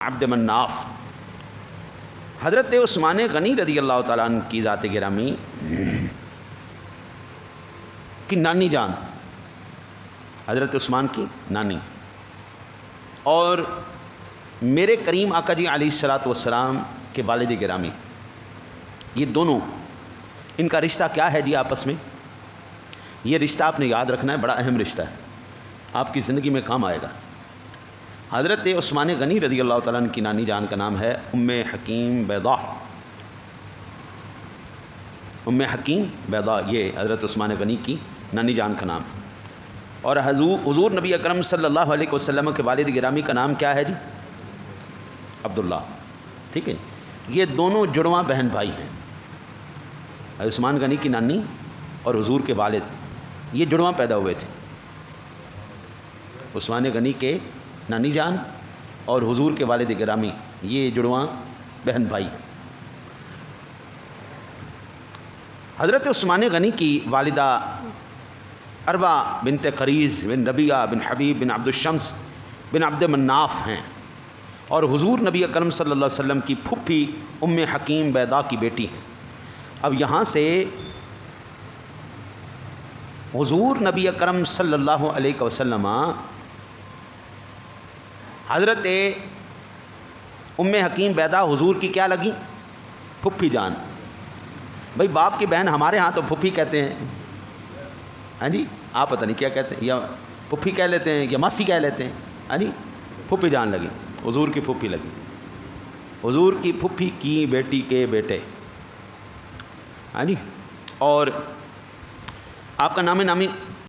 عبد مناف، حضرت عثمان غنی رضی اللہ تعالیٰ عنہ کی ذات گرامی کی نانی جان، حضرت عثمان کی نانی، اور میرے کریم آقا جی علیہ الصلوۃ والسلام کے والد گرامی، یہ دونوں، ان کا رشتہ کیا ہے جی آپس میں؟ یہ رشتہ آپ نے یاد رکھنا ہے، بڑا اہم رشتہ ہے، آپ کی زندگی میں کام آئے گا۔ حضرت عثمان غنی رضی اللہ تعالیٰ عنہ کی نانی جان کا نام ہے ام حکیم بیضاء۔ ام حکیم بیضاء، یہ حضرت عثمان غنی کی نانی جان کا نام ہے۔ اور حضور نبی اکرم صلی اللہ علیہ وسلم کے والد گرامی کا نام کیا ہے جی؟ عبداللہ، ٹھیک ہے۔ یہ دونوں جڑواں بہن بھائی ہیں، عثمان غنی کی نانی اور حضور کے والد، یہ جڑواں پیدا ہوئے تھے، عثمان غنی کے نانی جان اور حضور کے والد گرامی، یہ جڑواں بہن بھائی۔ حضرت عثمان غنی کی والدہ اروا بنت قریز بن ربیعہ بن حبیب بن عبد الشمس بن عبد مناف ہیں، اور حضور نبی اکرم صلی اللہ علیہ وسلم کی پھپھی ام حکیم بیضاء کی بیٹی ہیں۔ اب یہاں سے حضور نبی اکرم صلی اللہ علیہ وسلم حضرت ام حکیم بیضاء حضور کی کیا لگی؟ پھپھی جان۔ بھائی باپ کی بہن ہمارے ہاں تو پھپھی کہتے ہیں، ہاں جی، آپ پتہ نہیں کیا کہتے ہیں، یا پھپھی کہہ لیتے ہیں یا ماسی کہہ لیتے ہیں، ہاں جی، پھپھی جان لگی، حضور کی پھپھی لگی، حضور کی پھپھی کی بیٹی کے بیٹے، ہاں جی۔ اور آپ کا نام نامی